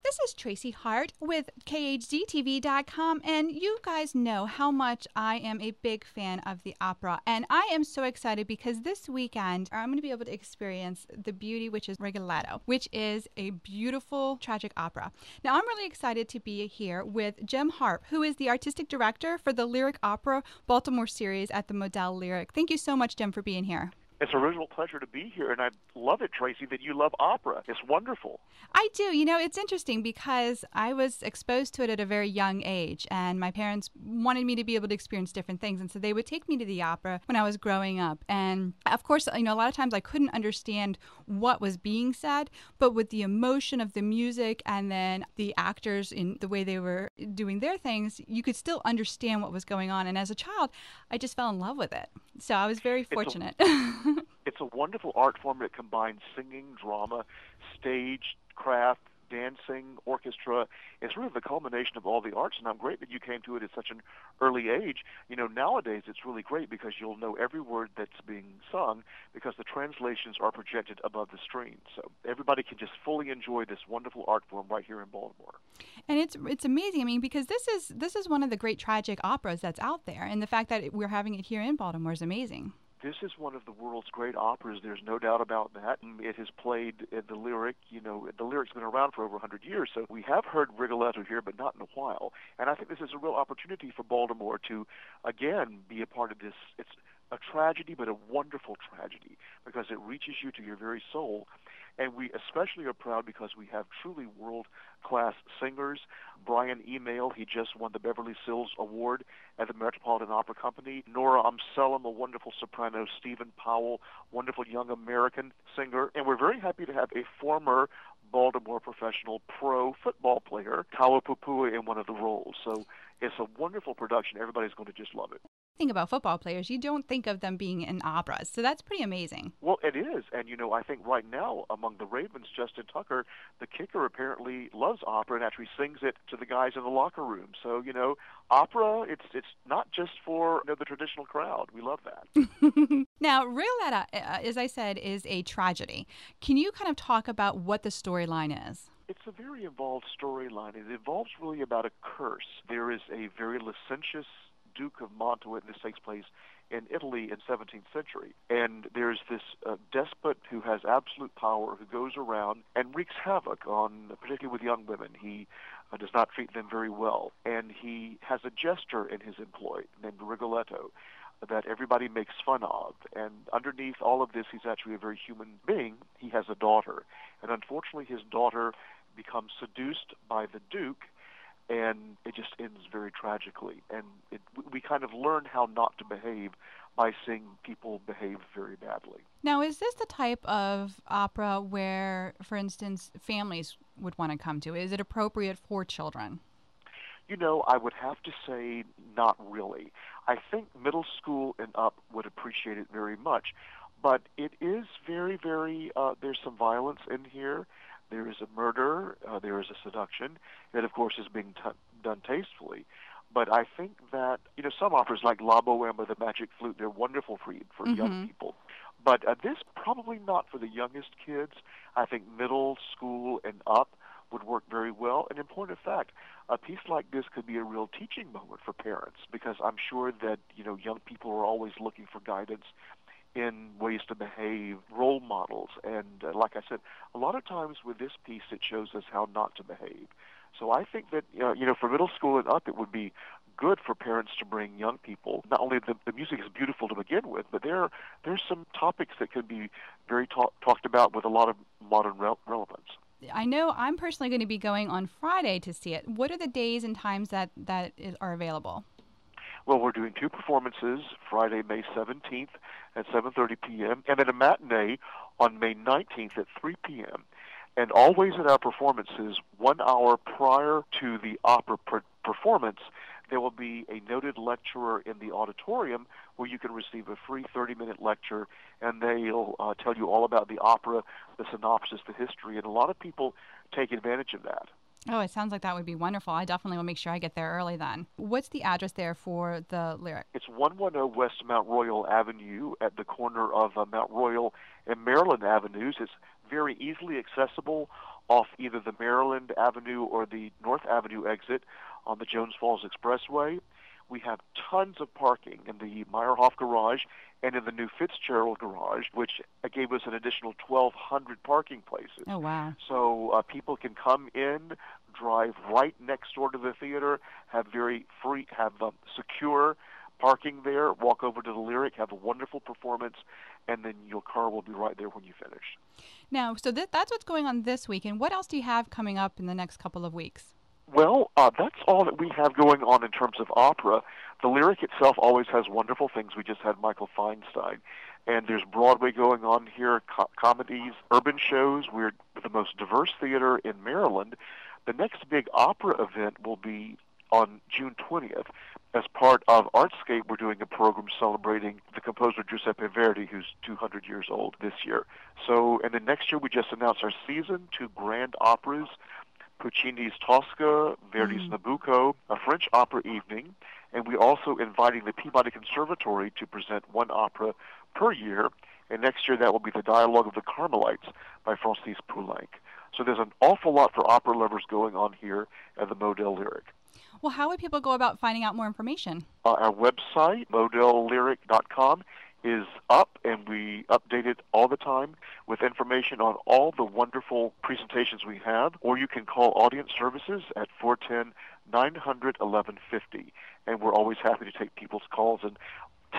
This is Tracy Hart with KHDTV.com, and you guys know how much I am a big fan of the opera. And I am so excited because this weekend I'm going to be able to experience The Beauty, which is Rigoletto, which is a beautiful tragic opera. Now, I'm really excited to be here with Jim Harp, who is the artistic director for the Lyric Opera Baltimore series at the Model Lyric. Thank you so much, Jim, for being here. It's a real pleasure to be here, and I love it, Tracy, that you love opera. It's wonderful. I do. You know, it's interesting because I was exposed to it at a very young age, and my parents wanted me to be able to experience different things, and so they would take me to the opera when I was growing up. And of course, you know, a lot of times I couldn't understand what was being said, but with the emotion of the music and then the actors in the way they were doing their things, you could still understand what was going on. And as a child, I just fell in love with it. So I was very fortunate. It's a wonderful art form that combines singing, drama, stage, craft, dancing, orchestra. It's really the culmination of all the arts, and I'm great that you came to it at such an early age. You know, nowadays it's really great because you'll know every word that's being sung because the translations are projected above the screen. So everybody can just fully enjoy this wonderful art form right here in Baltimore. And it's amazing. I mean, because this is one of the great tragic operas that's out there, and the fact that we're having it here in Baltimore is amazing. This is one of the world's great operas. There's no doubt about that. It has played at the Lyric. You know, the Lyric's been around for over 100 years, so we have heard Rigoletto here, but not in a while. And I think this is a real opportunity for Baltimore to, again, be a part of this. It's a tragedy, but a wonderful tragedy, because it reaches you to your very soul. And we especially are proud because we have truly world-class singers. Brian Email, he just won the Beverly Sills Award at the Metropolitan Opera Company. Nora Amselem, a wonderful soprano. Stephen Powell, wonderful young American singer. And we're very happy to have a former Baltimore professional pro football player, Tawa Pupua, in one of the roles. So it's a wonderful production. Everybody's going to just love it. Think about football players, you don't think of them being in operas, so that's pretty amazing. Well, it is, and you know, I think right now among the Ravens, Justin Tucker, the kicker, apparently loves opera and actually sings it to the guys in the locker room. So you know, opera, it's not just for the traditional crowd. We love that. Now, Rigoletto, as I said, is a tragedy. Can you kind of talk about what the storyline is? It's a very involved storyline. It involves really about a curse. There is a very licentious Duke of Mantua, and this takes place in Italy in 17th century. And there's this despot who has absolute power who goes around and wreaks havoc on, particularly with young women. He does not treat them very well. And he has a jester in his employ named Rigoletto that everybody makes fun of. And underneath all of this, he's actually a very human being. He has a daughter. And unfortunately, his daughter becomes seduced by the Duke, and it just ends very tragically. And we kind of learn how not to behave by seeing people behave very badly. Now, is this the type of opera where, for instance, families would want to come to? Is it appropriate for children? You know, I would have to say not really. I think middle school and up would appreciate it very much. But it is very, very, there's some violence in here. There is a murder, there is a seduction, that of course is being done tastefully. But I think that, you know, some operas like La Boheme or The Magic Flute, they're wonderful for young people. But this probably not for the youngest kids. I think middle school and up would work very well. And in point of fact, a piece like this could be a real teaching moment for parents, because I'm sure that, you know, young people are always looking for guidance in ways to behave, role models. And like I said, a lot of times with this piece, it shows us how not to behave. So I think that, you know, for middle school and up, it would be good for parents to bring young people. Not only the music is beautiful to begin with, but there's some topics that could be very talked about with a lot of modern relevance. I know I'm personally going to be going on Friday to see it. What are the days and times that are available? Well, we're doing two performances, Friday, May 17th at 7:30 p.m., and then a matinee on May 19th at 3 p.m. And always at our performances, 1 hour prior to the opera performance, there will be a noted lecturer in the auditorium where you can receive a free 30-minute lecture, and they'll tell you all about the opera, the synopsis, the history, and a lot of people take advantage of that. Oh, it sounds like that would be wonderful. I definitely will make sure I get there early then. What's the address there for the Lyric? It's 110 West Mount Royal Avenue at the corner of Mount Royal and Maryland Avenues. It's very easily accessible off either the Maryland Avenue or the North Avenue exit on the Jones Falls Expressway. We have tons of parking in the Meyerhoff garage and in the new Fitzgerald garage, which gave us an additional 1,200 parking places. Oh, wow. So people can come in, drive right next door to the theater, have secure parking there, walk over to the Lyric, have a wonderful performance, and then your car will be right there when you finish. Now, so that's what's going on this week. And what else do you have coming up in the next couple of weeks? Well, that's all that we have going on in terms of opera. The Lyric itself always has wonderful things. We just had Michael Feinstein. And there's Broadway going on here, comedies, urban shows. We're the most diverse theater in Maryland. The next big opera event will be on June 20th. As part of Artscape, we're doing a program celebrating the composer Giuseppe Verdi, who's 200 years old this year. So, and then next year we just announced our season, 2 grand operas, Puccini's Tosca, Verdi's Nabucco, a French opera evening, and we're also inviting the Peabody Conservatory to present 1 opera per year, and next year that will be the Dialogue of the Carmelites by Francis Poulenc. So there's an awful lot for opera lovers going on here at the Modell Lyric. Well, how would people go about finding out more information? Our website, modelllyric.com, is up, and we update it all the time with information on all the wonderful presentations we have, or you can call Audience Services at 410-900-1150, and we're always happy to take people's calls and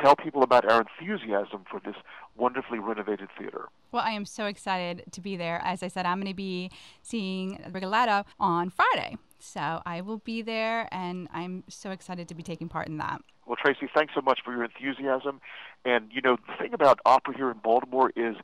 tell people about our enthusiasm for this wonderfully renovated theater. Well, I am so excited to be there. As I said, I'm going to be seeing Rigoletto on Friday. So I will be there, and I'm so excited to be taking part in that. Well, Tracy, thanks so much for your enthusiasm. And, you know, the thing about opera here in Baltimore is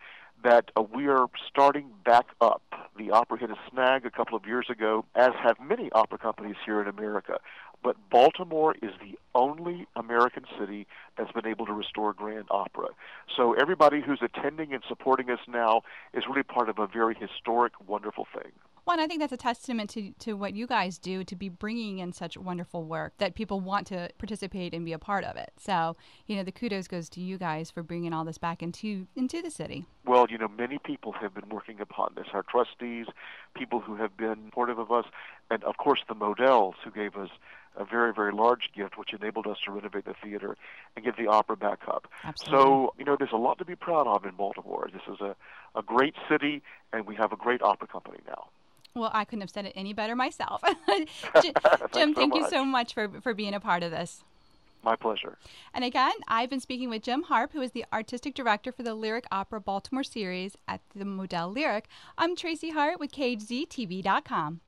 that we are starting back up. The opera hit a snag a couple of years ago, as have many opera companies here in America. But Baltimore is the only American city that's been able to restore grand opera. So everybody who's attending and supporting us now is really part of a very historic, wonderful thing. Well, and I think that's a testament to what you guys do, to be bringing in such wonderful work that people want to participate and be a part of it. So, you know, the kudos goes to you guys for bringing all this back into the city. Well, you know, many people have been working upon this. Our trustees, people who have been supportive of us, and, of course, the Modells, who gave us a very, very large gift, which enabled us to renovate the theater and get the opera back up. Absolutely. So, you know, there's a lot to be proud of in Baltimore. This is a great city, and we have a great opera company now. Well, I couldn't have said it any better myself. Jim, thank you so much for being a part of this. My pleasure. And again, I've been speaking with Jim Harp, who is the artistic director for the Lyric Opera Baltimore series at the Modell Lyric. I'm Tracy Hart with KHZTV.com.